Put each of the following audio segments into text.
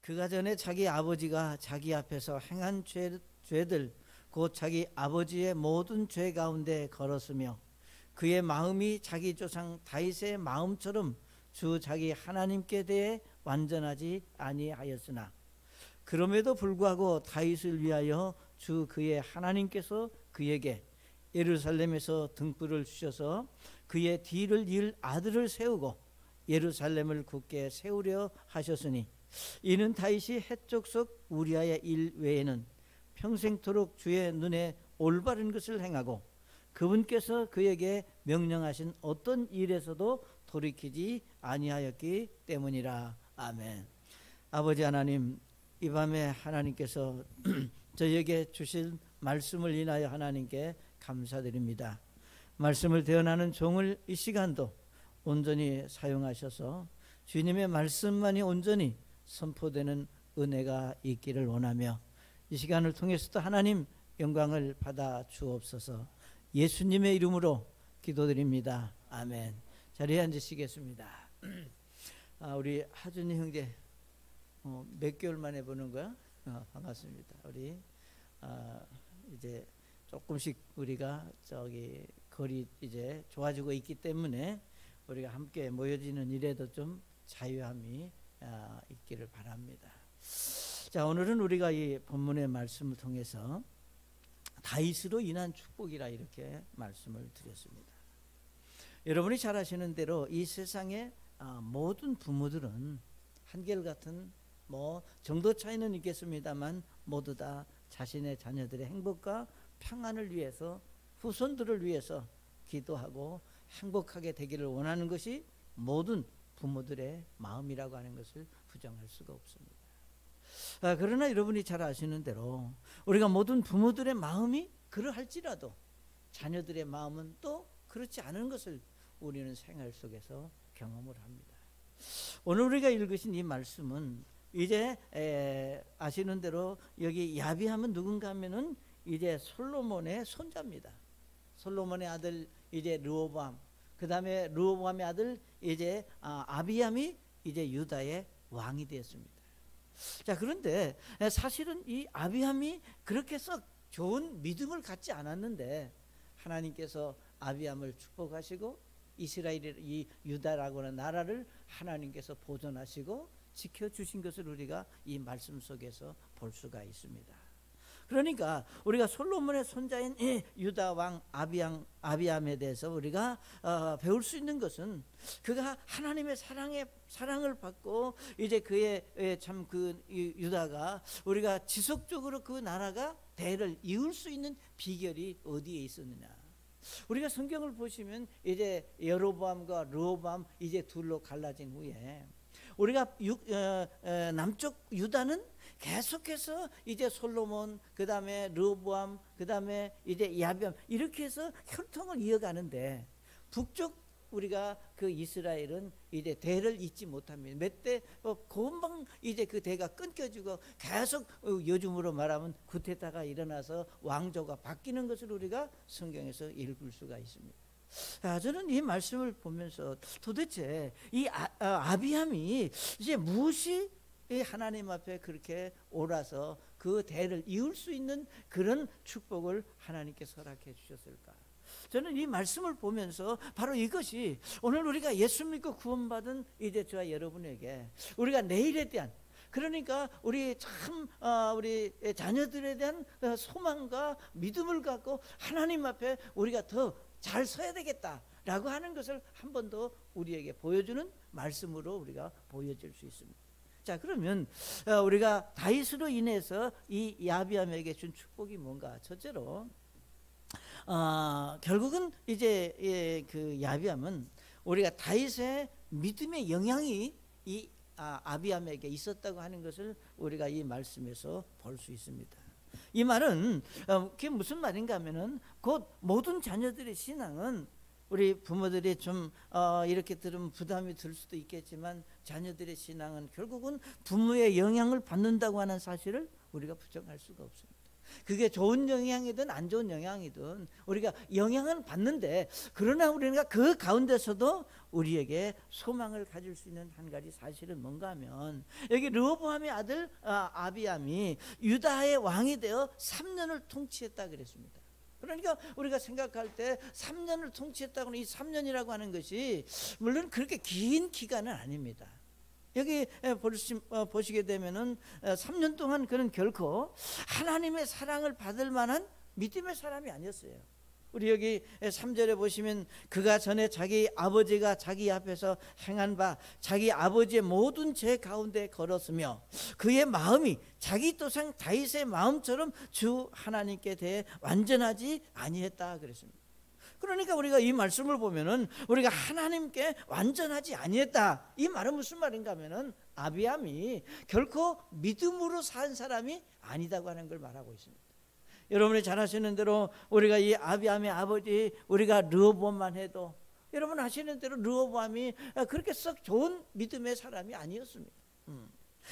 그가 전에 자기 아버지가 자기 앞에서 행한 죄들 곧 자기 아버지의 모든 죄 가운데 걸었으며 그의 마음이 자기 조상 다윗의 마음처럼 주 자기 하나님께 대해 완전하지 아니하였으나 그럼에도 불구하고 다윗을 위하여 주 그의 하나님께서 그에게 예루살렘에서 등불을 주셔서 그의 뒤를 이을 아들을 세우고 예루살렘을 굳게 세우려 하셨으니 이는 다윗이 해족속 우리아의 일 외에는 평생토록 주의 눈에 올바른 것을 행하고 그분께서 그에게 명령하신 어떤 일에서도 돌이키지 아니하였기 때문이라. 아멘. 아버지 하나님, 이 밤에 하나님께서 저희에게 주실 말씀을 인하여 하나님께 감사드립니다. 말씀을 대언하는 종을 이 시간도 온전히 사용하셔서 주님의 말씀만이 온전히 선포되는 은혜가 있기를 원하며 이 시간을 통해서도 하나님 영광을 받아 주옵소서. 예수님의 이름으로 기도드립니다. 아멘. 자리에 앉으시겠습니다. 우리 하준이 형제 몇 개월 만에 보는 거야? 반갑습니다. 우리 이제 조금씩 우리가 저기 거리 이제 좋아지고 있기 때문에 우리가 함께 모여지는 일에도 좀 자유함이 있기를 바랍니다. 자, 오늘은 우리가 이 본문의 말씀을 통해서 다윗으로 인한 축복이라 이렇게 말씀을 드렸습니다. 여러분이 잘 아시는 대로 이 세상의 모든 부모들은 한결같은 정도 차이는 있겠습니다만 모두 다 자신의 자녀들의 행복과 평안을 위해서 후손들을 위해서 기도하고 행복하게 되기를 원하는 것이 모든 부모들의 마음이라고 하는 것을 부정할 수가 없습니다. 그러나 여러분이 잘 아시는 대로 우리가 모든 부모들의 마음이 그러할지라도 자녀들의 마음은 또 그렇지 않은 것을 우리는 생활 속에서 경험을 합니다. 오늘 우리가 읽으신 이 말씀은 이제 아시는 대로 여기 야비하면 누군가 하면은 이제 솔로몬의 손자입니다. 솔로몬의 아들 이제 르호보암, 그 다음에 르호보암의 아들 이제 아비암이 이제 유다의 왕이 되었습니다. 자, 그런데 사실은 이 아비암이 그렇게 썩 좋은 믿음을 갖지 않았는데 하나님께서 아비암을 축복하시고 이스라엘의 이 유다라고 하는 나라를 하나님께서 보존하시고 지켜주신 것을 우리가 이 말씀 속에서 볼 수가 있습니다. 그러니까 우리가 솔로몬의 손자인 유다 왕 아비암에 대해서 우리가 배울 수 있는 것은 그가 하나님의 사랑을 받고 이제 그의 참 그 유다가 우리가 지속적으로 그 나라가 대를 이을 수 있는 비결이 어디에 있었느냐. 우리가 성경을 보시면 이제 여로보암과 르호보암 이제 둘로 갈라진 후에 우리가 남쪽 유다는 계속해서 이제 솔로몬, 그 다음에 르호보암, 그 다음에 이제 야비암 이렇게 해서 혈통을 이어가는데 북쪽 우리가 그 이스라엘은 이제 대를 잇지 못합니다. 몇 대 금방 이제 그 대가 끊겨지고 계속 요즘으로 말하면 구테타가 일어나서 왕조가 바뀌는 것을 우리가 성경에서 읽을 수가 있습니다. 저는 이 말씀을 보면서 도대체 이 아비암이 이제 무엇이 하나님 앞에 그렇게 옳아서 그 대를 이을 수 있는 그런 축복을 하나님께서 허락해 주셨을까? 저는 이 말씀을 보면서 바로 이것이 오늘 우리가 예수 믿고 구원받은 이제 저와 여러분에게 우리가 내일에 대한 그러니까 우리 참 우리 자녀들에 대한 소망과 믿음을 갖고 하나님 앞에 우리가 더 잘 서야 되겠다라고 하는 것을 한 번 더 우리에게 보여주는 말씀으로 우리가 보여질 수 있습니다. 자, 그러면 우리가 다윗으로 인해서 이 야비암에게 준 축복이 뭔가? 첫째로 결국은 이제 그 야비암은 우리가 다윗의 믿음의 영향이 이 아비암에게 있었다고 하는 것을 우리가 이 말씀에서 볼 수 있습니다. 이 말은 그게 무슨 말인가 하면은 곧 모든 자녀들의 신앙은 우리 부모들이 좀 이렇게 들으면 부담이 들 수도 있겠지만 자녀들의 신앙은 결국은 부모의 영향을 받는다고 하는 사실을 우리가 부정할 수가 없습니다. 그게 좋은 영향이든 안 좋은 영향이든 우리가 영향은 받는데, 그러나 우리가 그 가운데서도 우리에게 소망을 가질 수 있는 한 가지 사실은 뭔가 하면, 여기 르호보암의 아들 아비암이 유다의 왕이 되어 3년을 통치했다 그랬습니다. 그러니까 우리가 생각할 때 3년을 통치했다고 하는 이 3년이라고 하는 것이 물론 그렇게 긴 기간은 아닙니다. 여기 보시게 되면은 3년 동안 그는 결코 하나님의 사랑을 받을 만한 믿음의 사람이 아니었어요. 우리 여기 3절에 보시면 그가 전에 자기 아버지가 자기 앞에서 행한 바 자기 아버지의 모든 죄 가운데 걸었으며 그의 마음이 자기 조상 다윗의 마음처럼 주 하나님께 대해 완전하지 아니했다 그랬습니다. 그러니까 우리가 이 말씀을 보면은 우리가 하나님께 완전하지 아니했다, 이 말은 무슨 말인가 하면은 아비암이 결코 믿음으로 산 사람이 아니다고 하는 걸 말하고 있습니다. 여러분이 잘 아시는 대로 우리가 이 아비암의 아버지 우리가 르호보암만 해도 여러분 아시는 대로 르호보암이 그렇게 썩 좋은 믿음의 사람이 아니었습니다.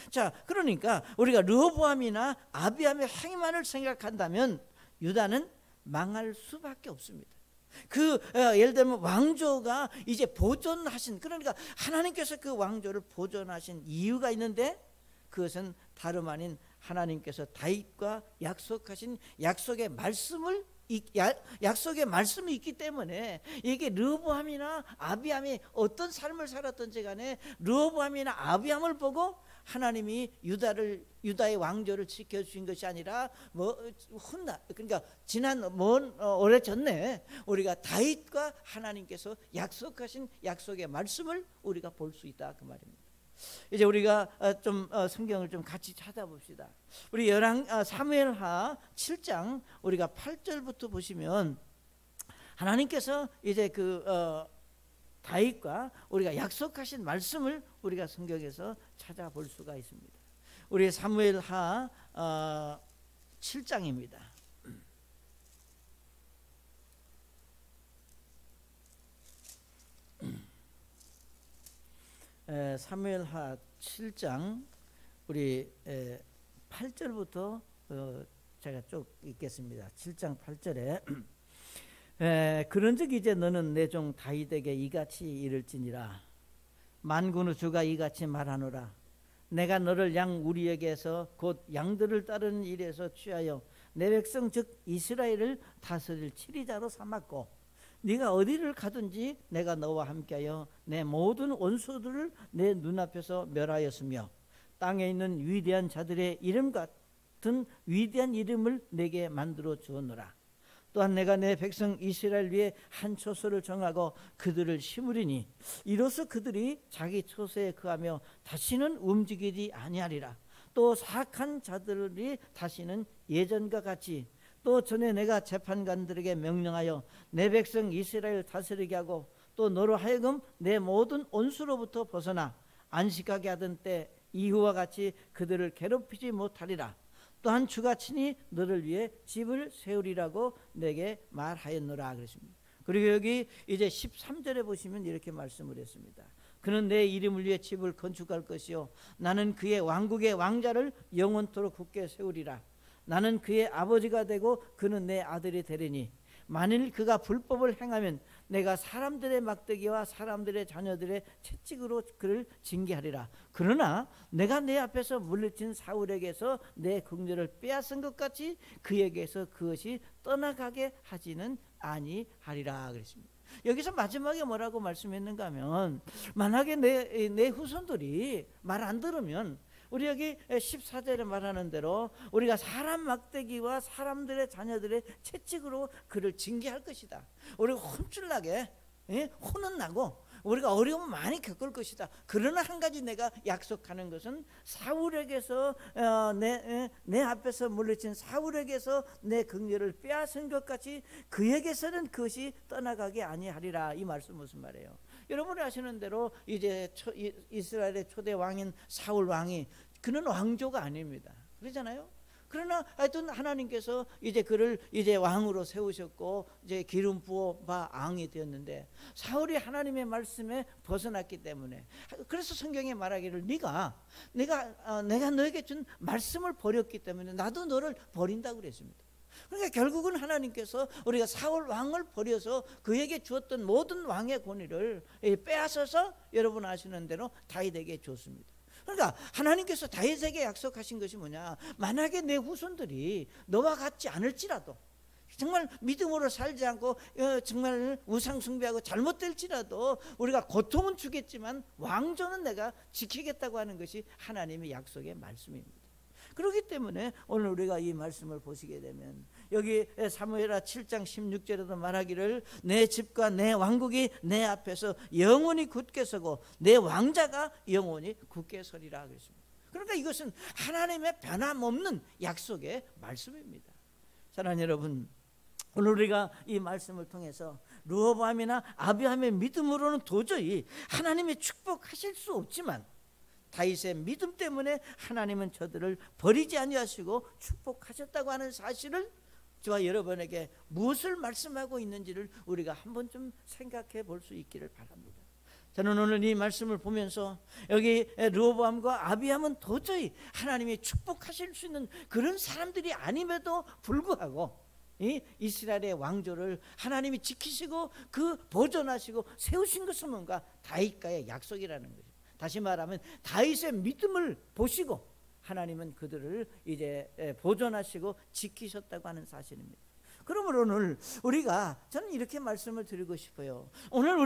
자, 그러니까 우리가 르호보암이나 아비암의 행만을 생각한다면 유다는 망할 수밖에 없습니다. 예를 들면 왕조가 이제 보존하신, 그러니까 하나님께서 그 왕조를 보존하신 이유가 있는데, 그것은 다름 아닌 하나님께서 다윗과 약속하신 약속의 말씀이 있기 때문에, 이게 르호보암이나 아비암이 어떤 삶을 살았던지 간에 르호보암이나 아비암을 보고 하나님이 유다의 왕조를 지켜주신 것이 아니라 그러니까 오래전에 우리가 다윗과 하나님께서 약속하신 약속의 말씀을 우리가 볼 수 있다 그 말입니다. 이제 우리가 좀 성경을 좀 같이 찾아봅시다. 우리 사무엘하 7장 우리가 8절부터 보시면 하나님께서 이제 다윗과 우리가 약속하신 말씀을 우리가 성경에서 찾아볼 수가 있습니다. 우리 사무엘하 7장입니다. 사무엘하 7장 우리 8절부터 제가 쭉 읽겠습니다. 7장 8절에 그런즉 이제 너는 내 종 다윗에게 이같이 이를지니라. 만군의 주가 이같이 말하노라. 내가 너를 양 우리에게서 곧 양들을 따르는 일에서 취하여 내 백성 즉 이스라엘을 다스릴 치리자로 삼았고, 네가 어디를 가든지 내가 너와 함께하여 내 모든 원수들을 내 눈앞에서 멸하였으며 땅에 있는 위대한 자들의 이름 같은 위대한 이름을 내게 만들어 주었노라. 또한 내가 내 백성 이스라엘 위에 한 초소를 정하고 그들을 심으리니 이로써 그들이 자기 초소에 거하며 다시는 움직이지 아니하리라. 또 사악한 자들이 다시는 예전과 같이, 또 전에 내가 재판관들에게 명령하여 내 백성 이스라엘 다스리게 하고 또 너로 하여금 내 모든 온수로부터 벗어나 안식하게 하던 때 이후와 같이 그들을 괴롭히지 못하리라. 또한 주가 친히 너를 위해 집을 세우리라고 내게 말하였노라 그랬습니다. 그리고 여기 이제 13절에 보시면 이렇게 말씀을 했습니다. 그는 내 이름을 위해 집을 건축할 것이요 나는 그의 왕국의 왕자를 영원토록 굳게 세우리라. 나는 그의 아버지가 되고 그는 내 아들이 되리니 만일 그가 불법을 행하면 내가 사람들의 막대기와 사람들의 자녀들의 채찍으로 그를 징계하리라. 그러나 내가 내 앞에서 물리친 사울에게서 내 긍휼을 빼앗은 것 같이 그에게서 그것이 떠나가게 하지는 아니하리라 그랬습니다. 여기서 마지막에 뭐라고 말씀했는가 하면, 만약에 내 후손들이 말 안 들으면 우리 여기 14절에 말하는 대로 우리가 사람 막대기와 사람들의 자녀들의 채찍으로 그를 징계할 것이다. 우리가 혼쭐나게 혼은 나고 우리가 어려움 많이 겪을 것이다. 그러나 한 가지 내가 약속하는 것은 사울에게서 내 앞에서 물리친 사울에게서 내 긍휼을 빼앗은 것 같이 그에게서는 그것이 떠나가게 아니하리라. 이 말씀 무슨 말이에요? 여러분이 아시는 대로 이제 이스라엘의 초대 왕인 사울 왕이, 그는 왕조가 아닙니다. 그러잖아요. 그러나 하여튼 하나님께서 이제 그를 이제 왕으로 세우셨고 이제 기름 부어 봐 왕이 되었는데 사울이 하나님의 말씀에 벗어났기 때문에, 그래서 성경에 말하기를 내가 너에게 준 말씀을 버렸기 때문에 나도 너를 버린다고 그랬습니다. 그러니까 결국은 하나님께서 우리가 사울 왕을 버려서 그에게 주었던 모든 왕의 권위를 빼앗아서 여러분 아시는 대로 다윗에게 줬습니다. 그러니까 하나님께서 다윗에게 약속하신 것이 뭐냐, 만약에 내 후손들이 너와 같지 않을지라도, 정말 믿음으로 살지 않고 정말 우상 숭배하고 잘못될지라도 우리가 고통은 주겠지만 왕조는 내가 지키겠다고 하는 것이 하나님의 약속의 말씀입니다. 그렇기 때문에 오늘 우리가 이 말씀을 보시게 되면 여기 사무엘하 7장 16절에도 말하기를 내 집과 내 왕국이 내 앞에서 영원히 굳게 서고 내 왕자가 영원히 굳게 서리라 그랬습니다. 그러니까 이것은 하나님의 변함없는 약속의 말씀입니다. 사랑하는 여러분, 오늘 우리가 이 말씀을 통해서 르호보암이나 아비함의 믿음으로는 도저히 하나님의 축복하실 수 없지만 다윗의 믿음 때문에 하나님은 저들을 버리지 아니하시고 축복하셨다고 하는 사실을 저와 여러분에게 무엇을 말씀하고 있는지를 우리가 한번 좀 생각해 볼 수 있기를 바랍니다. 저는 오늘 이 말씀을 보면서 여기 르호보암과 아비함은 도저히 하나님이 축복하실 수 있는 그런 사람들이 아님에도 불구하고 이 이스라엘의 왕조를 하나님이 지키시고 그 보존하시고 세우신 것은 뭔가 다윗과의 약속이라는 거죠. 다시 말하면 다윗의 믿음을 보시고 하나님은 그들을 이제 보존하시고 지키셨다고 하는 사실입니다. 그러므로 오늘 저는 이렇게 말씀을 드리고 싶어요. 오늘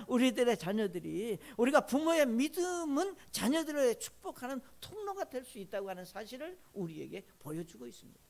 우리들의 자녀들이, 우리가 부모의 믿음은 자녀들을 축복하는 통로가 될 수 있다고 하는 사실을 우리에게 보여주고 있습니다.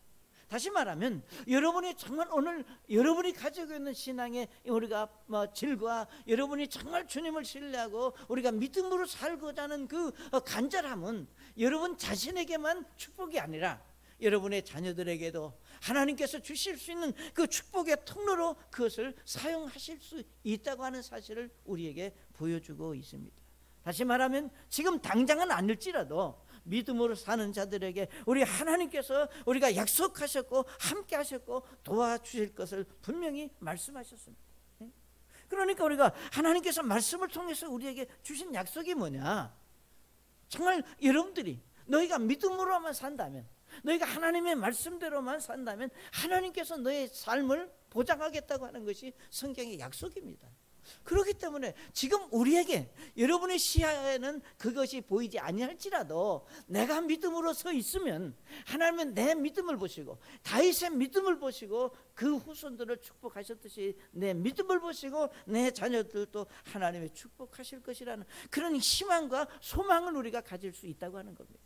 다시 말하면 여러분이 정말 오늘 여러분이 가지고 있는 신앙의 우리가 질과 여러분이 정말 주님을 신뢰하고 우리가 믿음으로 살고자 하는 그 간절함은 여러분 자신에게만 축복이 아니라 여러분의 자녀들에게도 하나님께서 주실 수 있는 그 축복의 통로로 그것을 사용하실 수 있다고 하는 사실을 우리에게 보여주고 있습니다. 다시 말하면 지금 당장은 아닐지라도 믿음으로 사는 자들에게 우리 하나님께서 우리가 약속하셨고 함께 하셨고 도와주실 것을 분명히 말씀하셨습니다. 그러니까 우리가 하나님께서 말씀을 통해서 우리에게 주신 약속이 뭐냐, 정말 여러분들이 너희가 믿음으로만 산다면, 너희가 하나님의 말씀대로만 산다면 하나님께서 너의 삶을 보장하겠다고 하는 것이 성경의 약속입니다. 그렇기 때문에 지금 우리에게 여러분의 시야에는 그것이 보이지 아니할지라도 내가 믿음으로 서 있으면 하나님은 내 믿음을 보시고 다윗의 믿음을 보시고 그 후손들을 축복하셨듯이 내 믿음을 보시고 내 자녀들도 하나님의 축복하실 것이라는 그런 희망과 소망을 우리가 가질 수 있다고 하는 겁니다.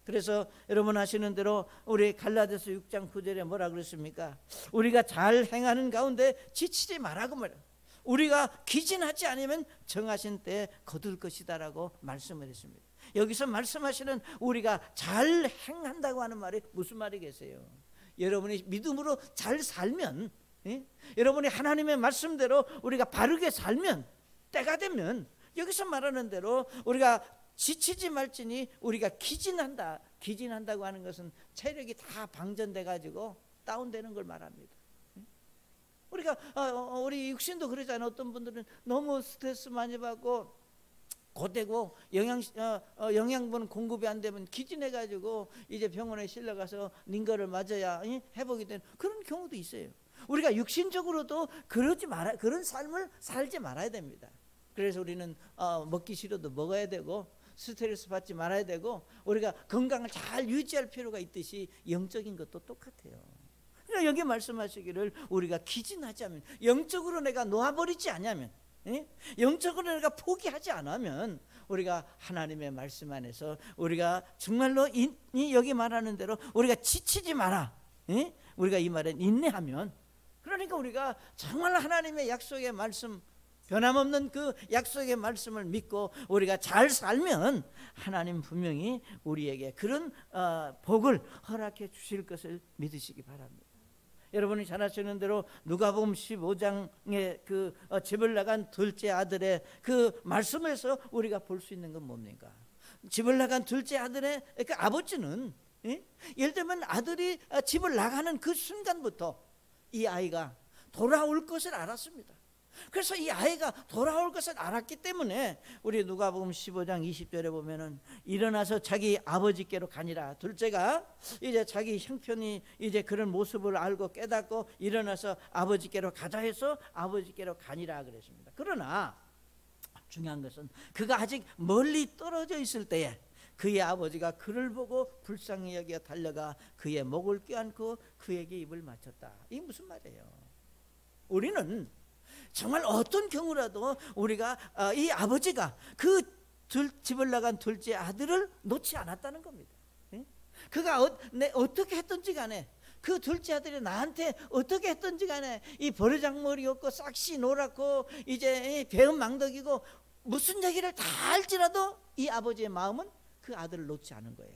그래서 여러분 아시는 대로 우리 갈라디아서 6장 9절에 뭐라 그랬습니까? 우리가 잘 행하는 가운데 지치지 말라고 말해요. 우리가 기진하지 않으면 정하신 때에 거둘 것이다라고 말씀을 했습니다. 여기서 말씀하시는 우리가 잘 행한다고 하는 말이 무슨 말이겠어요? 여러분이 믿음으로 잘 살면, 여러분이 하나님의 말씀대로 우리가 바르게 살면, 때가 되면 여기서 말하는 대로 우리가 지치지 말지니 우리가 기진한다고 하는 것은 체력이 다 방전돼 가지고 다운되는 걸 말합니다. 우리가 우리 육신도 그러잖아요. 어떤 분들은 너무 스트레스 많이 받고 고되고 영양분 공급이 안 되면 기진해 가지고 이제 병원에 실려가서 링거를 맞아야 회복이 되는 그런 경우도 있어요. 우리가 육신적으로도 그런 삶을 살지 말아야 됩니다. 그래서 우리는 먹기 싫어도 먹어야 되고 스트레스 받지 말아야 되고 우리가 건강을 잘 유지할 필요가 있듯이 영적인 것도 똑같아요. 그러니까 여기 말씀하시기를 우리가 기진하지 않으면, 영적으로 내가 놓아버리지 않으면, 영적으로 내가 포기하지 않으면 우리가 하나님의 말씀 안에서 우리가 정말로 여기 말하는 대로 우리가 지치지 마라, 우리가 이 말에 인내하면, 그러니까 우리가 정말 하나님의 약속의 말씀, 변함없는 그 약속의 말씀을 믿고 우리가 잘 살면 하나님 분명히 우리에게 그런 복을 허락해 주실 것을 믿으시기 바랍니다. 여러분이 잘 아시는 대로 누가복음 15장의 그 집을 나간 둘째 아들의 그 말씀에서 우리가 볼 수 있는 건 뭡니까? 집을 나간 둘째 아들의 그 아버지는 예? 예를 들면 아들이 집을 나가는 그 순간부터 이 아이가 돌아올 것을 알았습니다. 그래서 이 아이가 돌아올 것을 알았기 때문에 우리 누가복음 15장 20절에 보면은 일어나서 자기 아버지께로 가니라. 둘째가 이제 자기 형편이 이제 그런 모습을 알고 깨닫고 일어나서 아버지께로 가자 해서 아버지께로 가니라 그랬습니다. 그러나 중요한 것은 그가 아직 멀리 떨어져 있을 때에 그의 아버지가 그를 보고 불쌍히 여겨 달려가 그의 목을 껴안고 그에게 입을 맞췄다. 이게 무슨 말이에요? 우리는 정말 어떤 경우라도 우리가 이 아버지가 그 집을 나간 둘째 아들을 놓지 않았다는 겁니다. 그가 어떻게 했든지 간에 그 둘째 아들이 나한테 어떻게 했든지 간에 이 버르장머리였고 싹시 노랗고 이제 배은망덕이고 무슨 얘기를 다 할지라도 이 아버지의 마음은 그 아들을 놓지 않은 거예요.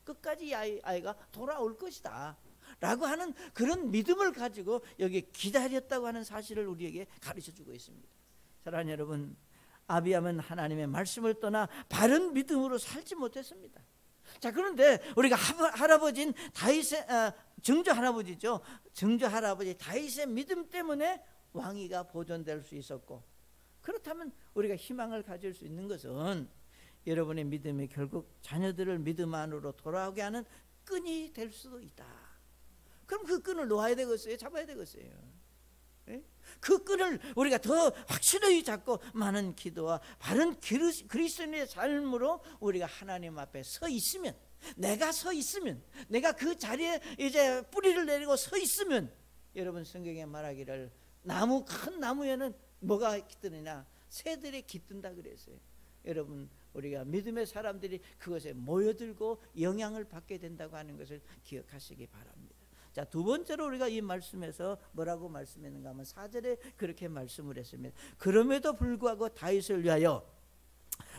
끝까지 이 아이가 돌아올 것이다 라고 하는 그런 믿음을 가지고 여기 기다렸다고 하는 사실을 우리에게 가르쳐주고 있습니다. 사랑하는 여러분, 아비암은 하나님의 말씀을 떠나 바른 믿음으로 살지 못했습니다. 자, 그런데 우리가 할아버지인 다윗의 증조 할아버지죠. 증조 할아버지 다윗의 믿음 때문에 왕위가 보존될 수 있었고, 그렇다면 우리가 희망을 가질 수 있는 것은 여러분의 믿음이 결국 자녀들을 믿음 안으로 돌아오게 하는 끈이 될 수도 있다. 그럼 그 끈을 놓아야 되겠어요? 잡아야 되겠어요? 예? 그 끈을 우리가 더 확실히 잡고 많은 기도와 바른 그리스도인의 삶으로 우리가 하나님 앞에 서 있으면, 내가 서 있으면, 내가 그 자리에 이제 뿌리를 내리고 서 있으면, 여러분 성경에 말하기를 큰 나무에는 뭐가 깃드느냐? 새들이 깃든다 그랬어요. 여러분, 우리가 믿음의 사람들이 그것에 모여들고 영향을 받게 된다고 하는 것을 기억하시기 바랍니다. 자, 두 번째로 우리가 이 말씀에서 뭐라고 말씀했는가 하면 4절에 그렇게 말씀을 했습니다. 그럼에도 불구하고 다윗을 위하여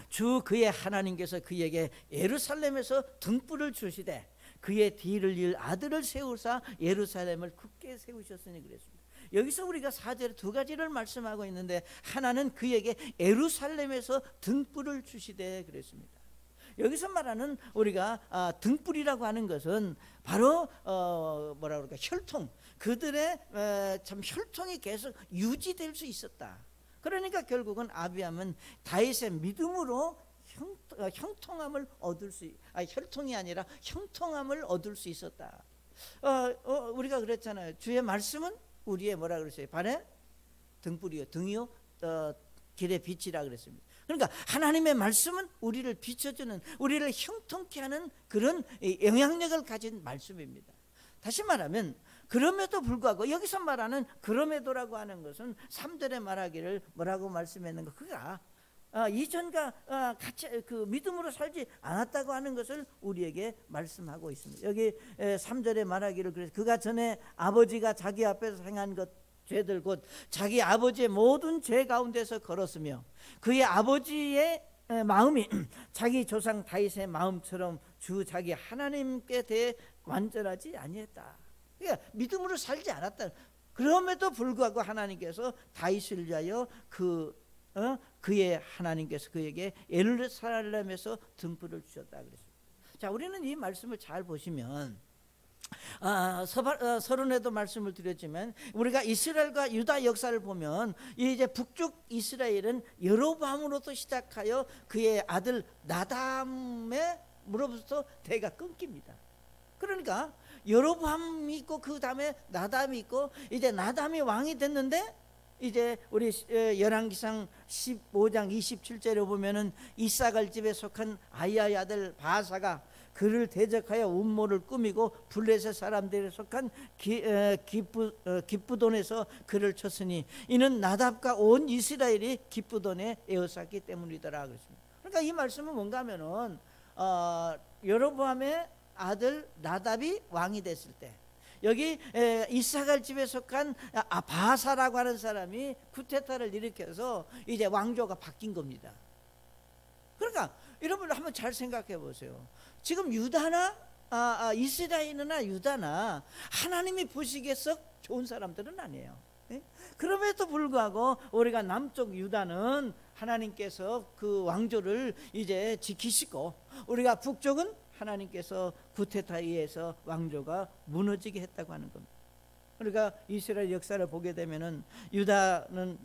주 그의 하나님께서 그에게 예루살렘에서 등불을 주시되 그의 뒤를 이을 아들을 세우사 예루살렘을 굳게 세우셨으니 그랬습니다. 여기서 우리가 4절에 두 가지를 말씀하고 있는데, 하나는 그에게 예루살렘에서 등불을 주시되 그랬습니다. 여기서 말하는 우리가 등불이라고 하는 것은 바로 뭐라 그럴까, 혈통, 그들의 참 혈통이 계속 유지될 수 있었다. 그러니까 결국은 아비암은 다윗의 믿음으로 형통함을 얻을 수, 혈통이 아니라 형통함을 얻을 수 있었다. 우리가 그랬잖아요. 주의 말씀은 우리의 뭐라 그랬어요? 발에 등불이요, 등이요, 길의 빛이라 그랬습니다. 그러니까 하나님의 말씀은 우리를 비춰주는, 우리를 형통케 하는 그런 영향력을 가진 말씀입니다. 다시 말하면 그럼에도 불구하고, 여기서 말하는 그럼에도라고 하는 것은 3절에 말하기를 뭐라고 말씀했는가, 그가 이전과 같이 그 믿음으로 살지 않았다고 하는 것을 우리에게 말씀하고 있습니다. 여기 3절에 말하기를 그래서 그가 전에 아버지가 자기 앞에서 행한 것 죄들 곧 자기 아버지의 모든 죄 가운데서 걸었으며 그의 아버지의 마음이 자기 조상 다윗의 마음처럼 주 자기 하나님께 대해 완전하지 아니했다. 그러니까 믿음으로 살지 않았다. 그럼에도 불구하고 하나님께서 다윗을 위하여 그의 하나님께서 그에게 예루살렘에서 등불을 주셨다 그랬습니다. 자, 우리는 이 말씀을 잘 보시면 서론에도 말씀을 드렸지만 우리가 이스라엘과 유다 역사를 보면 이제 북쪽 이스라엘은 여로보암으로부터 시작하여 그의 아들 나담으로부터 대가 끊깁니다. 그러니까 여로보암이 있고 그 다음에 나담이 있고 이제 나담이 왕이 됐는데, 이제 우리 열왕기상 15장 27절에 보면은 이사갈 집에 속한 아이야의 아들 바사가 그를 대적하여 음모를 꾸미고 블레셋 사람들에 속한 기브돈에서 그를 쳤으니 이는 나답과 온 이스라엘이 기브돈에 에워쌌기 때문이더라 그랬습니다. 그러니까 이 말씀은 뭔가 하면은 여로보암의 아들 나답이 왕이 됐을 때 여기 이사갈 집에 속한 바사라고 하는 사람이 쿠데타를 일으켜서 이제 왕조가 바뀐 겁니다. 그러니까 여러분 한번 잘 생각해 보세요. 지금 유다나 이스라엘이나 유다나 하나님이 보시기에 썩 좋은 사람들은 아니에요. 그럼에도 불구하고 우리가 남쪽 유다는 하나님께서 그 왕조를 이제 지키시고, 우리가 북쪽은 하나님께서 구테타에 의해서 왕조가 무너지게 했다고 하는 겁니다. 그러니까 이스라엘 역사를 보게 되면은 유다는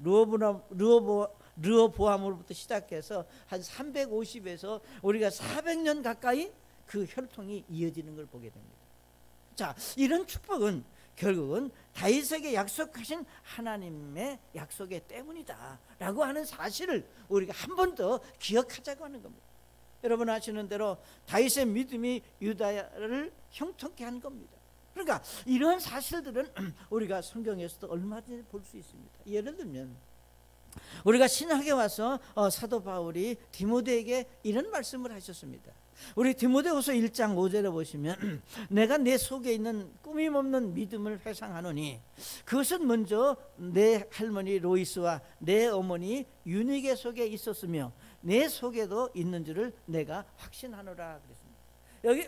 르호보암으로부터 시작해서 한 350에서 우리가 400년 가까이 그 혈통이 이어지는 걸 보게 됩니다. 자, 이런 축복은 결국은 다윗에게 약속하신 하나님의 약속의 때문이다 라고 하는 사실을 우리가 한 번 더 기억하자고 하는 겁니다. 여러분 아시는 대로 다윗의 믿음이 유다를 형통케 한 겁니다. 그러니까 이런 사실들은 우리가 성경에서도 얼마든지 볼 수 있습니다. 예를 들면 우리가 신학에 와서 사도 바울이 디모데에게 이런 말씀을 하셨습니다. 우리 디모데후서 1장 5절에 보시면 내가 내 속에 있는 꾸밈없는 믿음을 회상하노니 그것은 먼저 내 할머니 로이스와 내 어머니 유니게 속에 있었으며 내 속에도 있는 줄을 내가 확신하노라 그랬습니다. 여기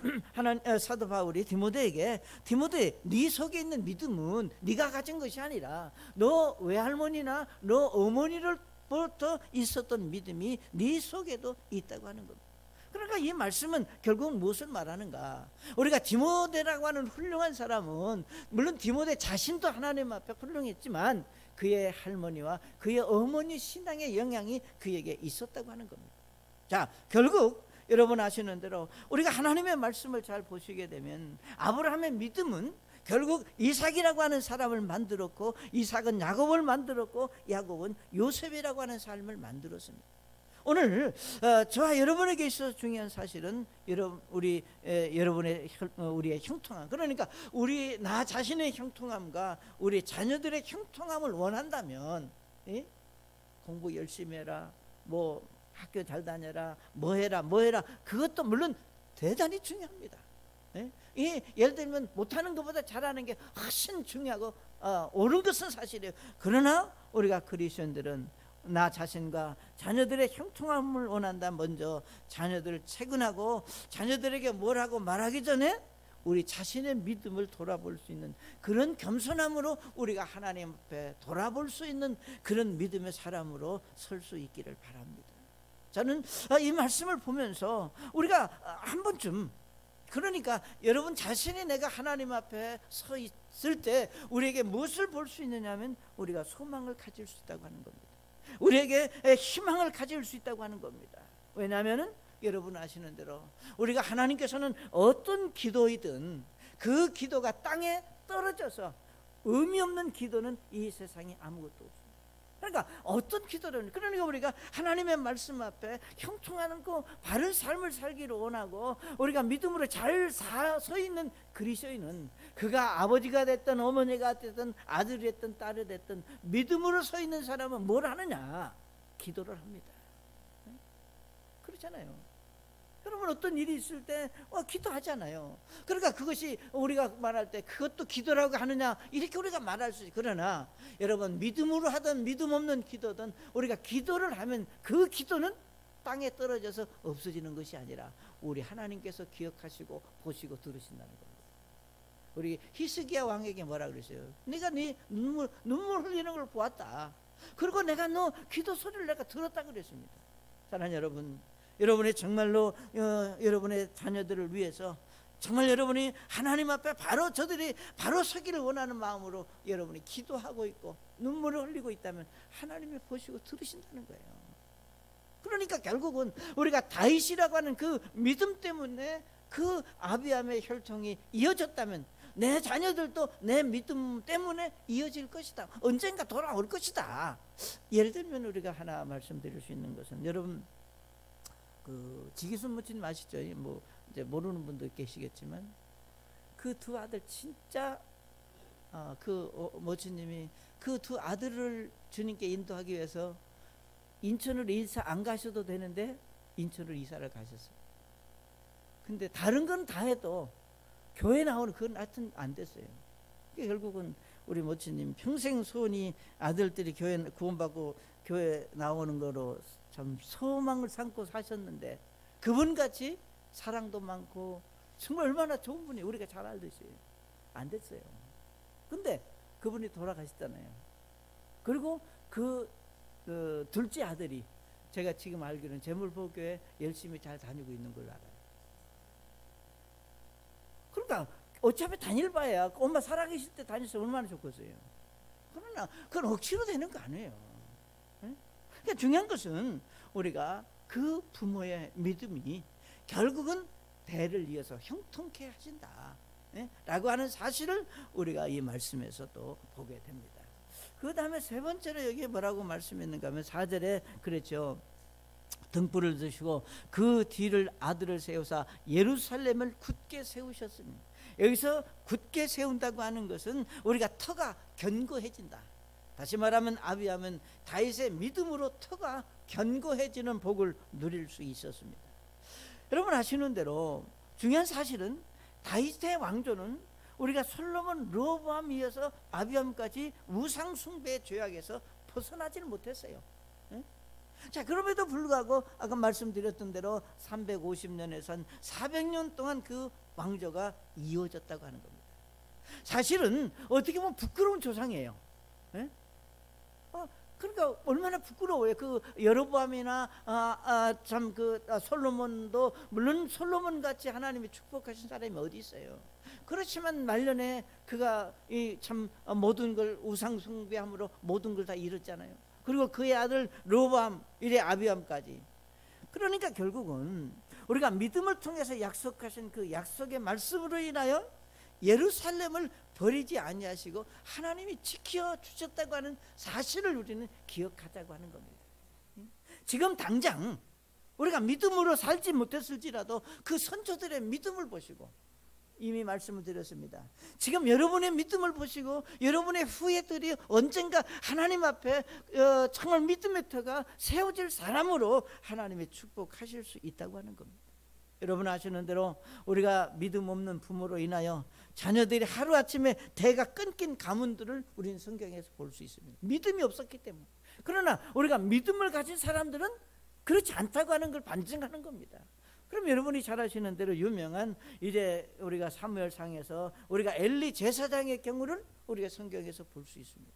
사도 바울이 디모데에게 디모데 네 속에 있는 믿음은 네가 가진 것이 아니라 너 외할머니나 너 어머니로부터 있었던 믿음이 네 속에도 있다고 하는 겁니다. 그러니까 이 말씀은 결국 무엇을 말하는가? 우리가 디모데라고 하는 훌륭한 사람은 물론 디모데 자신도 하나님 앞에 훌륭했지만 그의 할머니와 그의 어머니 신앙의 영향이 그에게 있었다고 하는 겁니다. 자, 결국 여러분 아시는 대로 우리가 하나님의 말씀을 잘 보시게 되면 아브라함의 믿음은 결국 이삭이라고 하는 사람을 만들었고 이삭은 야곱을 만들었고 야곱은 요셉이라고 하는 삶을 만들었습니다. 오늘 저와 여러분에게 있어서 중요한 사실은 여러분의 우리의 형통함, 그러니까 나 자신의 형통함과 우리 자녀들의 형통함을 원한다면 공부 열심히 해라, 뭐 학교 잘 다녀라, 뭐 해라 그것도 물론 대단히 중요합니다. 예를 들면 못하는 것보다 잘하는 게 훨씬 중요하고 옳은 것은 사실이에요. 그러나 우리가 그리스도인들은 나 자신과 자녀들의 형통함을 원한다. 먼저 자녀들을 채근하고 자녀들에게 뭐라고 말하기 전에 우리 자신의 믿음을 돌아볼 수 있는 그런 겸손함으로 우리가 하나님 앞에 돌아볼 수 있는 그런 믿음의 사람으로 설 수 있기를 바랍니다. 저는 이 말씀을 보면서 우리가 한 번쯤, 그러니까 여러분 자신이 내가 하나님 앞에 서 있을 때 우리에게 무엇을 볼 수 있느냐 하면 우리가 소망을 가질 수 있다고 하는 겁니다. 우리에게 희망을 가질 수 있다고 하는 겁니다. 왜냐하면 여러분 아시는 대로 우리가 하나님께서는 어떤 기도이든 그 기도가 땅에 떨어져서 의미 없는 기도는 이 세상에 아무것도 없습니다. 그러니까 어떤 기도를, 그러니까 우리가 하나님의 말씀 앞에 형통하고 바른 삶을 살기를 원하고 우리가 믿음으로 잘 서 있는 그리스도인은 그가 아버지가 됐든 어머니가 됐든 아들이 됐든 딸이 됐든 믿음으로 서 있는 사람은 뭘 하느냐? 기도를 합니다. 그렇잖아요. 여러분 어떤 일이 있을 때 기도하잖아요. 그러니까 그것이 우리가 말할 때 그것도 기도라고 하느냐 이렇게 우리가 말할 수 있어요. 그러나 여러분 믿음으로 하든 믿음 없는 기도든 우리가 기도를 하면 그 기도는 땅에 떨어져서 없어지는 것이 아니라 우리 하나님께서 기억하시고 보시고 들으신다는 겁니다. 우리 히스기야 왕에게 뭐라 그랬어요? 내가 네 눈물 흘리는 걸 보았다. 그리고 내가 너 기도 소리를 내가 들었다 그랬습니다. 사랑하는 여러분, 여러분의 정말로 여러분의 자녀들을 위해서 정말 여러분이 하나님 앞에 저들이 바로 서기를 원하는 마음으로 여러분이 기도하고 있고 눈물을 흘리고 있다면 하나님이 보시고 들으신다는 거예요. 그러니까 결국은 우리가 다윗이라고 하는 그 믿음 때문에 그 아비암의 혈통이 이어졌다면 내 자녀들도 내 믿음 때문에 이어질 것이다. 언젠가 돌아올 것이다. 예를 들면 우리가 하나 말씀드릴 수 있는 것은, 여러분 그 지기순 모친 아시죠? 뭐 이제 모르는 분도 계시겠지만 그 두 아들 진짜 모친님이 그 두 아들을 주님께 인도하기 위해서 인천으로 이사 안 가셔도 되는데 인천으로 이사를 가셨어요. 근데 다른 건 다 해도 교회 나오는 그건 하여튼 안 됐어요. 결국은 우리 모친님 평생 소원이 아들들이 교회 구원받고 교회 나오는 거로 참 소망을 삼고 사셨는데 그분같이 사랑도 많고 정말 얼마나 좋은 분이 우리가 잘 알듯이 안 됐어요. 근데 그분이 돌아가셨잖아요. 그리고 그 둘째 아들이 제가 지금 알기로는 재물보교회 열심히 잘 다니고 있는 걸로 알아요. 어차피 다닐 바야 엄마 살아계실 때 다녔으면 얼마나 좋겠어요. 그러나 그건 억지로 되는 거 아니에요. 그러니까 중요한 것은 우리가 그 부모의 믿음이 결국은 대를 이어서 형통케 하신다 라고 하는 사실을 우리가 이 말씀에서 또 보게 됩니다. 그 다음에 세 번째로 여기 뭐라고 말씀했는가 하면 4절에 그랬죠. 등불을 드시고 그 뒤를 아들을 세우사 예루살렘을 굳게 세우셨으니, 여기서 굳게 세운다고 하는 것은 우리가 터가 견고해진다. 다시 말하면 아비하면 다윗의 믿음으로 터가 견고해지는 복을 누릴 수 있었습니다. 여러분 아시는 대로 중요한 사실은 다윗의 왕조는 우리가 솔로몬 르호보암 이어서 아비암까지 우상 숭배의 죄악에서 벗어나지를 못했어요. 자, 그럼에도 불구하고 아까 말씀드렸던 대로 350년에서 한 400년 동안 그 왕조가 이어졌다고 하는 겁니다. 사실은 어떻게 보면 부끄러운 조상이에요. 그러니까 얼마나 부끄러워요. 그 여로보암이나 참 그 솔로몬도 물론 솔로몬 같이 하나님이 축복하신 사람이 어디 있어요. 그렇지만 말년에 그가 이 참 모든 걸 우상 숭배함으로 모든 걸 다 잃었잖아요. 그리고 그의 아들 르호보암 이래 아비암까지. 그러니까 결국은 우리가 믿음을 통해서 약속하신 그 약속의 말씀으로 인하여 예루살렘을 버리지 아니하시고 하나님이 지켜 주셨다고 하는 사실을 우리는 기억하자고 하는 겁니다. 지금 당장 우리가 믿음으로 살지 못했을지라도 그 선조들의 믿음을 보시고, 이미 말씀을 드렸습니다. 지금 여러분의 믿음을 보시고 여러분의 후예들이 언젠가 하나님 앞에 정말 믿음의 터가 세워질 사람으로 하나님이 축복하실 수 있다고 하는 겁니다. 여러분 아시는 대로 우리가 믿음 없는 부모로 인하여 자녀들이 하루아침에 대가 끊긴 가문들을 우리는 성경에서 볼 수 있습니다. 믿음이 없었기 때문에. 그러나 우리가 믿음을 가진 사람들은 그렇지 않다고 하는 걸 반증하는 겁니다. 그럼 여러분이 잘 아시는 대로 유명한 이제 우리가 사무엘상에서 우리가 엘리 제사장의 경우를 우리가 성경에서 볼 수 있습니다.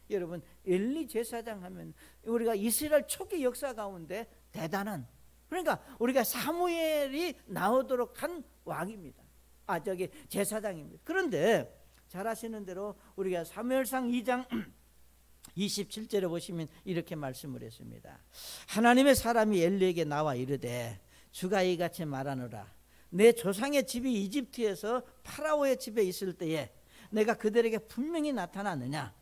여러분 엘리 제사장 하면 우리가 이스라엘 초기 역사 가운데 대단한, 그러니까 우리가 사무엘이 나오도록 한 왕입니다. 제사장입니다. 그런데 잘 아시는 대로 우리가 사무엘상 2장 27절에 보시면 이렇게 말씀을 했습니다. 하나님의 사람이 엘리에게 나와 이르되 주가 이같이 말하노라. 내 조상의 집이 이집트에서 파라오의 집에 있을 때에 내가 그들에게 분명히 나타나느냐.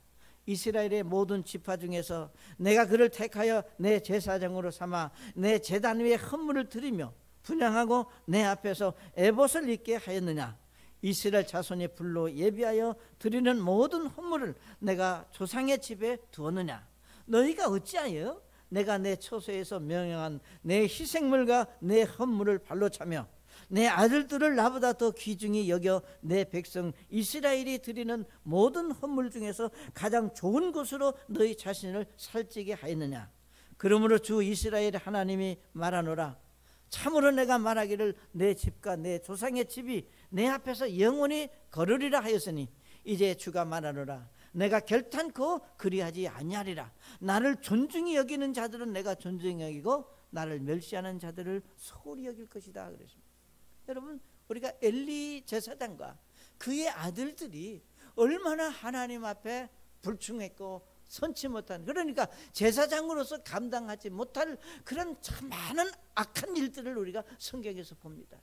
이스라엘의 모든 지파 중에서 내가 그를 택하여 내 제사장으로 삼아 내 제단 위에 헌물을 드리며 분향하고 내 앞에서 에봇을 입게 하였느냐. 이스라엘 자손이 불로 예비하여 드리는 모든 헌물을 내가 조상의 집에 두었느냐. 너희가 어찌하여 내가 내 처소에서 명령한 내 희생물과 내 헌물을 발로 차며 내 아들들을 나보다 더 귀중히 여겨 내 백성 이스라엘이 드리는 모든 헌물 중에서 가장 좋은 것으로 너희 자신을 살찌게 하였느냐. 그러므로 주 이스라엘의 하나님이 말하노라. 참으로 내가 말하기를 내 집과 내 조상의 집이 내 앞에서 영원히 거르리라 하였으니 이제 주가 말하노라. 내가 결탄코 그리하지 아니하리라. 나를 존중히 여기는 자들은 내가 존중히 여기고 나를 멸시하는 자들을 소홀히 여길 것이다 그랬습니다. 여러분 우리가 엘리 제사장과 그의 아들들이 얼마나 하나님 앞에 불충했고 선치 못한, 그러니까 제사장으로서 감당하지 못할 그런 참 많은 악한 일들을 우리가 성경에서 봅니다.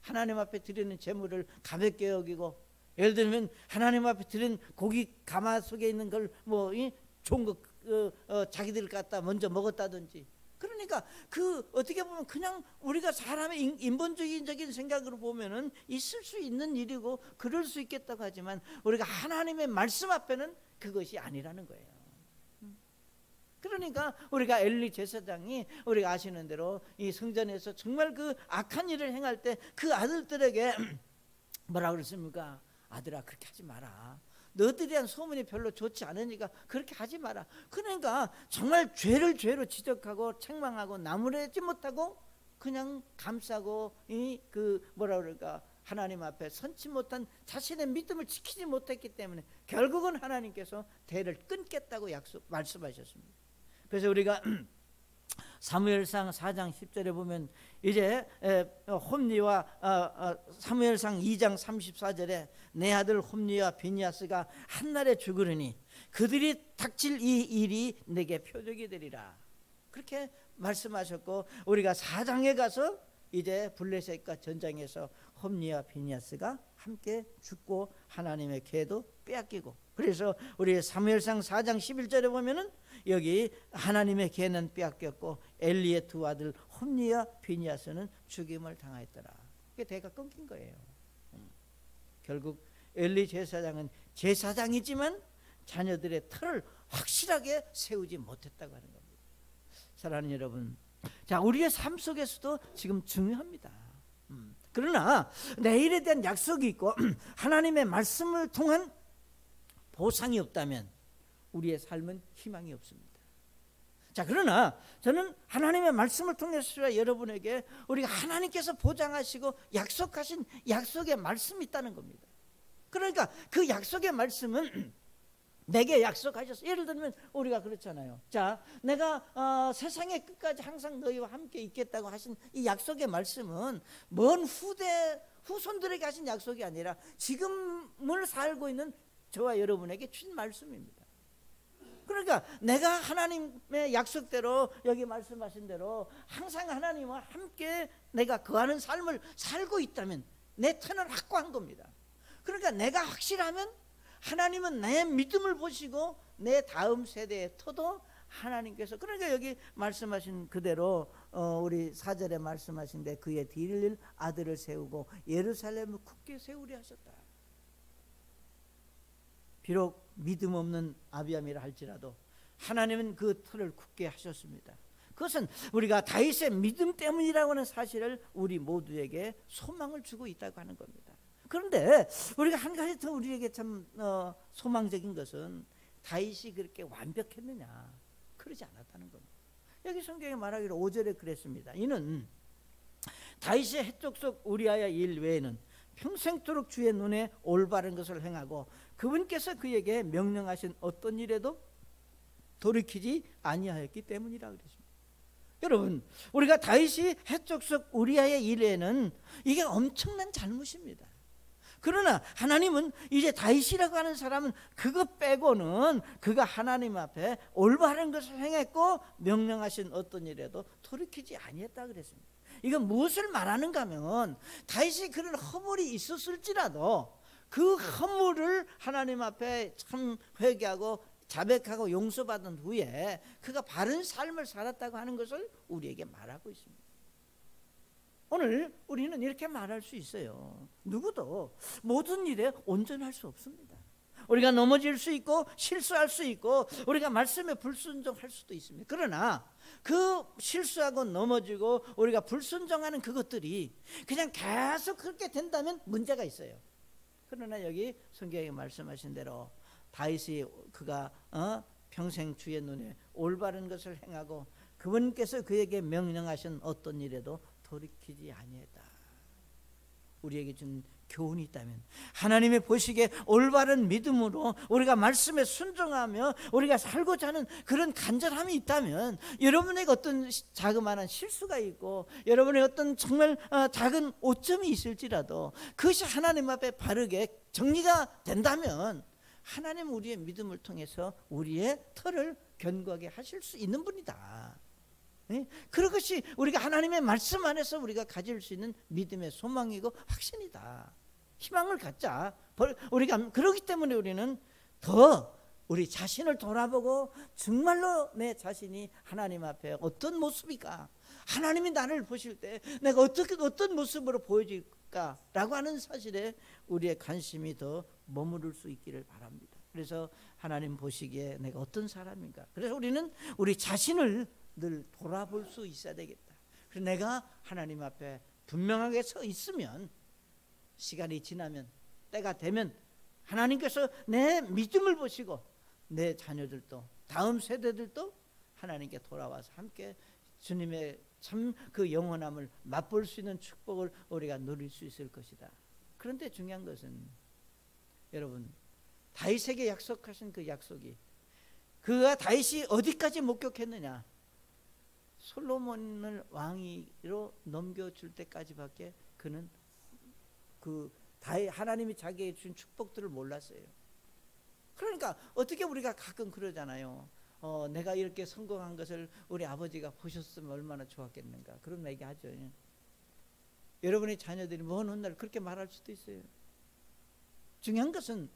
하나님 앞에 드리는 제물을 가볍게 여기고, 예를 들면 하나님 앞에 드린 고기 가마 속에 있는 걸 뭐 좋은 거 자기들 갖다 먼저 먹었다든지, 그러니까 그 어떻게 보면 그냥 우리가 사람의 인본주의적인 생각으로 보면은 있을 수 있는 일이고 그럴 수 있겠다고 하지만 우리가 하나님의 말씀 앞에는 그것이 아니라는 거예요. 그러니까 우리가 엘리 제사장이 우리가 아시는 대로 이 성전에서 정말 그 악한 일을 행할 때 그 아들들에게 뭐라 그랬습니까? 아들아 그렇게 하지 마라. 너들에 대한 소문이 별로 좋지 않으니까 그렇게 하지 마라. 그러니까 정말 죄를 죄로 지적하고 책망하고 나무라지 못하고 그냥 감싸고 그 뭐라 그럴까, 하나님 앞에 선치 못한 자신의 믿음을 지키지 못했기 때문에 결국은 하나님께서 대를 끊겠다고 말씀하셨습니다. 그래서 우리가 사무엘상 4장 10절에 보면 이제 홈리와 사무엘상 2장 34절에 내 아들 홈리와 비니아스가 한날에 죽으리니 그들이 닥칠 이 일이 내게 표적이 되리라. 그렇게 말씀하셨고, 우리가 4장에 가서 이제 블레셋과 전장에서 홈리와 비니아스가 함께 죽고 하나님의 계도 빼앗기고, 그래서 우리 사무엘상 4장 11절에 보면은 여기 하나님의 계는 빼앗겼고 엘리의 두 아들 홈리와 비니아스는 죽임을 당하였더라. 그게 대가 끊긴 거예요. 결국 엘리 제사장은 제사장이지만 자녀들의 틀을 확실하게 세우지 못했다고 하는 겁니다. 사랑하는 여러분, 자, 우리의 삶 속에서도 지금 중요합니다. 그러나 내일에 대한 약속이 있고 하나님의 말씀을 통한 보상이 없다면 우리의 삶은 희망이 없습니다. 자, 그러나 저는 하나님의 말씀을 통해서 여러분에게 우리가 하나님께서 보장하시고 약속하신 약속의 말씀이 있다는 겁니다. 그러니까 그 약속의 말씀은 내게 약속하셨어. 예를 들면 우리가 그렇잖아요. 자, 내가 세상의 끝까지 항상 너희와 함께 있겠다고 하신 이 약속의 말씀은 먼 후손들에게 하신 약속이 아니라 지금을 살고 있는 저와 여러분에게 주신 말씀입니다. 그러니까 내가 하나님의 약속대로 여기 말씀하신 대로 항상 하나님과 함께 내가 거하는 삶을 살고 있다면 내 터는 확고한 겁니다. 그러니까 내가 확실하면 하나님은 내 믿음을 보시고 내 다음 세대의 터도 하나님께서, 그러니까 여기 말씀하신 그대로 우리 4절에 말씀하신 데 그의 뒤를 아들을 세우고 예루살렘을 굳게 세우려 하셨다. 비록 믿음 없는 아비암이라 할지라도 하나님은 그 틀을 굳게 하셨습니다. 그것은 우리가 다윗의 믿음 때문이라고 하는 사실을 우리 모두에게 소망을 주고 있다고 하는 겁니다. 그런데 우리가 한 가지 더 우리에게 참 소망적인 것은 다윗이 그렇게 완벽했느냐, 그러지 않았다는 겁니다. 여기 성경에 말하기로 5절에 그랬습니다. 이는 다윗의 헤족속 우리아의 일 외에는 평생토록 주의 눈에 올바른 것을 행하고 그분께서 그에게 명령하신 어떤 일에도 돌이키지 아니하였기 때문이라 그랬습니다. 여러분, 우리가 다윗이 헤족속 우리아의 일에는 이게 엄청난 잘못입니다. 그러나 하나님은 이제 다윗이라고 하는 사람은 그거 빼고는 그가 하나님 앞에 올바른 것을 행했고 명령하신 어떤 일에도 돌이키지 아니했다 그랬습니다. 이건 무엇을 말하는가 하면 다윗이 그런 허물이 있었을지라도 그 허물을 하나님 앞에 참 회개하고 자백하고 용서받은 후에 그가 바른 삶을 살았다고 하는 것을 우리에게 말하고 있습니다. 오늘 우리는 이렇게 말할 수 있어요. 누구도 모든 일에 온전할 수 없습니다. 우리가 넘어질 수 있고 실수할 수 있고 우리가 말씀에 불순종할 수도 있습니다. 그러나 그 실수하고 넘어지고 우리가 불순종하는 그것들이 그냥 계속 그렇게 된다면 문제가 있어요. 그러나 여기 성경에 말씀하신 대로 다윗이 그가 평생 주의 눈에 올바른 것을 행하고 그분께서 그에게 명령하신 어떤 일에도 돌이키지 아니했다. 우리에게 준 교훈이 있다면, 하나님의 보시기에 올바른 믿음으로 우리가 말씀에 순종하며 우리가 살고자 하는 그런 간절함이 있다면, 여러분에게 어떤 자그마한 실수가 있고 여러분의 어떤 정말 작은 오점이 있을지라도 그것이 하나님 앞에 바르게 정리가 된다면 하나님 우리의 믿음을 통해서 우리의 터를 견고하게 하실 수 있는 분이다. 그것이 우리가 하나님의 말씀 안에서 우리가 가질 수 있는 믿음의 소망이고 확신이다. 희망을 갖자. 우리가 그렇기 때문에 우리는 더 우리 자신을 돌아보고 정말로 내 자신이 하나님 앞에 어떤 모습일까, 하나님이 나를 보실 때 내가 어떤 모습으로 보여질까라고 하는 사실에 우리의 관심이 더 머무를 수 있기를 바랍니다. 그래서 하나님 보시기에 내가 어떤 사람인가, 그래서 우리는 우리 자신을 늘 돌아볼 수 있어야 되겠다. 그래서 내가 하나님 앞에 분명하게 서 있으면 시간이 지나면 때가 되면 하나님께서 내 믿음을 보시고 내 자녀들도 다음 세대들도 하나님께 돌아와서 함께 주님의 참 그 영원함을 맛볼 수 있는 축복을 우리가 누릴 수 있을 것이다. 그런데 중요한 것은 여러분, 다윗에게 약속하신 그 약속이, 그가 다윗이 어디까지 목격했느냐, 솔로몬을 왕위로 넘겨줄 때까지밖에 그는 하나님이 자기에게 준 축복들을 몰랐어요. 그러니까 어떻게 우리가 가끔 그러잖아요. 내가 이렇게 성공한 것을 우리 아버지가 보셨으면 얼마나 좋았겠는가, 그런 얘기하죠. 여러분의 자녀들이 먼 훗날 그렇게 말할 수도 있어요. 중요한 것은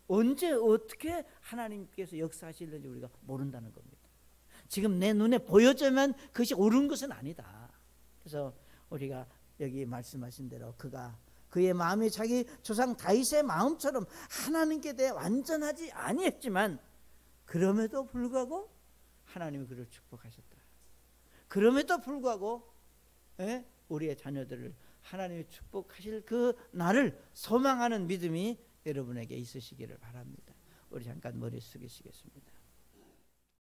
언제 어떻게 하나님께서 역사하실는지 우리가 모른다는 겁니다. 지금 내 눈에 보여지면 그것이 옳은 것은 아니다. 그래서 우리가 여기 말씀하신 대로 그의 마음이 자기 조상 다윗의 마음처럼 하나님께 대해 완전하지 아니했지만 그럼에도 불구하고 하나님이 그를 축복하셨다. 그럼에도 불구하고 우리의 자녀들을 하나님이 축복하실 그 날을 소망하는 믿음이 여러분에게 있으시기를 바랍니다. 우리 잠깐 머리 숙이시겠습니다.